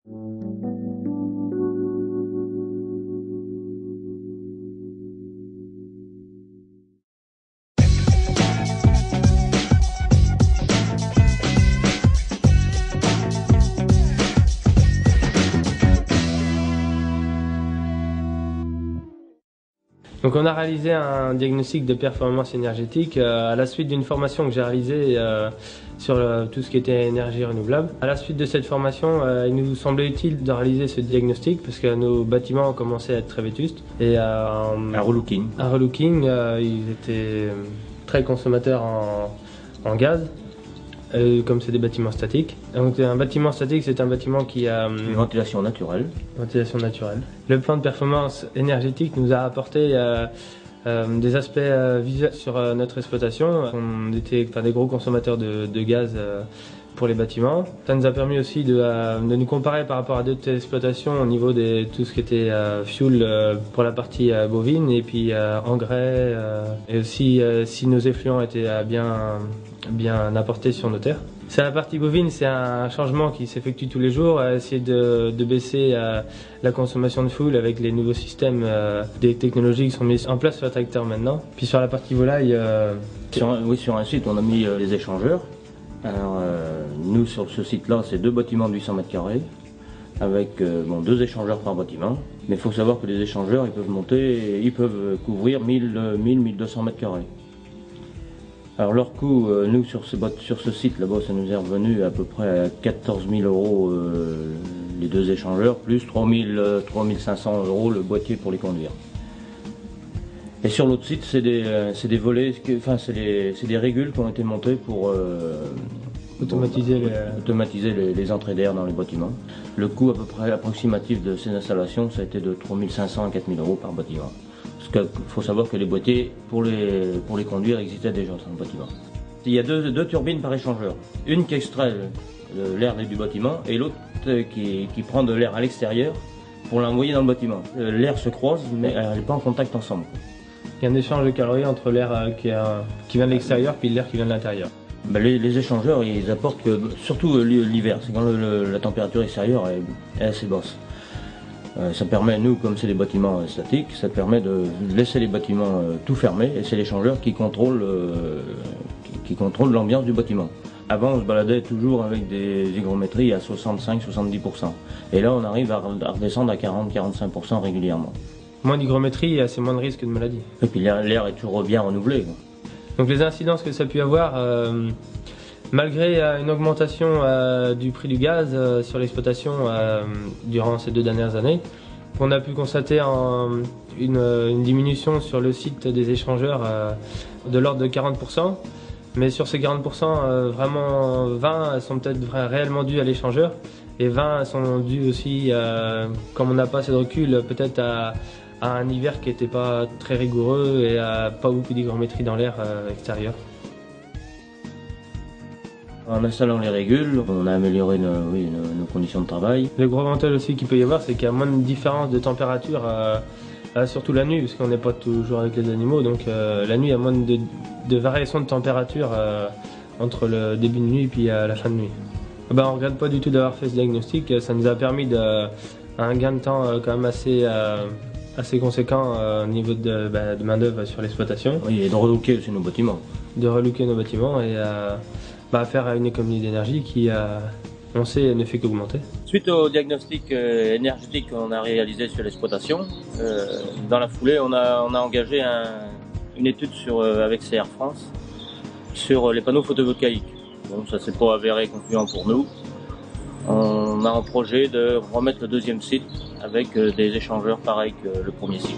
Donc on a réalisé un diagnostic de performance énergétique à la suite d'une formation que j'ai réalisée sur tout ce qui était énergie renouvelable. À la suite de cette formation, il nous semblait utile de réaliser ce diagnostic parce que nos bâtiments commençaient à être très vétustes. Et un relooking. Ils étaient très consommateurs en gaz. Comme c'est des bâtiments statiques. Donc un bâtiment statique, c'est un bâtiment qui a une ventilation naturelle. Le plan de performance énergétique nous a apporté des aspects visuels sur notre exploitation. On était des gros consommateurs de gaz pour les bâtiments. Ça nous a permis aussi de nous comparer par rapport à d'autres exploitations au niveau de tout ce qui était fuel pour la partie bovine et puis engrais et aussi si nos effluents étaient bien apportés sur nos terres. C'est la partie bovine, c'est un changement qui s'effectue tous les jours, essayer de baisser la consommation de fuel avec les nouveaux systèmes, des technologies qui sont mises en place sur le tracteur maintenant. Puis sur la partie volaille... Sur un site, on a mis les échangeurs. Alors, nous, sur ce site-là, c'est 2 bâtiments de 800 m² avec 2 échangeurs par bâtiment. Mais il faut savoir que les échangeurs, ils peuvent couvrir 1000-1200 m². Alors leur coût, nous sur ce site là-bas, ça nous est revenu à peu près à 14 000 € les 2 échangeurs, plus 3 500 € le boîtier pour les conduire. Et sur l'autre site, c'est des volets, c'est des régules qui ont été montées pour automatiser les entrées d'air dans les bâtiments. Le coût à peu près approximatif de ces installations, ça a été de 3 500 à 4 000 € par bâtiment. Parce qu'il faut savoir que les boîtiers, pour les conduire, existaient déjà dans le bâtiment. Il y a deux turbines par échangeur. Une qui extrait l'air du bâtiment et l'autre qui prend de l'air à l'extérieur pour l'envoyer dans le bâtiment. L'air se croise, mais elle n'est pas en contact ensemble. Il y a un échange de calories entre l'air qui vient de l'extérieur et l'air qui vient de l'intérieur. Les échangeurs, ils apportent que, surtout l'hiver, c'est quand la température extérieure est assez basse. Ça permet, nous, comme c'est des bâtiments statiques, ça permet de laisser les bâtiments tout fermés et c'est l'échangeur qui contrôle l'ambiance du bâtiment. Avant, on se baladait toujours avec des hygrométries à 65-70%. Et là, on arrive à redescendre à 40-45% régulièrement. Moins d'hygrométrie, c'est moins de risque de maladie. Et puis l'air est toujours bien renouvelé. Donc les incidences que ça a pu avoir, malgré une augmentation du prix du gaz sur l'exploitation durant ces 2 dernières années, on a pu constater une diminution sur le site des échangeurs de l'ordre de 40%. Mais sur ces 40%, vraiment 20 sont peut-être réellement dus à l'échangeur et 20 sont dus aussi, comme on n'a pas assez de recul, peut-être à un hiver qui n'était pas très rigoureux et à pas beaucoup d'hygrométrie dans l'air extérieur. En installant les régules, on a amélioré nos conditions de travail. Le gros avantage aussi qu'il peut y avoir, c'est qu'il y a moins de différence de température, surtout la nuit, parce qu'on n'est pas toujours avec les animaux, donc la nuit il y a moins de variations de température entre le début de nuit et puis la fin de nuit. On ne regrette pas du tout d'avoir fait ce diagnostic, ça nous a permis un gain de temps quand même assez conséquent au niveau de main-d'œuvre sur l'exploitation. Oui, et de relooker aussi nos bâtiments. De relooker nos bâtiments et faire une économie d'énergie qui, on sait, ne fait qu'augmenter. Suite au diagnostic énergétique qu'on a réalisé sur l'exploitation, dans la foulée, on a engagé une étude avec CR France sur les panneaux photovoltaïques. Donc ça s'est pas avéré concluant pour nous. On a un projet de remettre le 2e site avec des échangeurs pareils que le 1er site.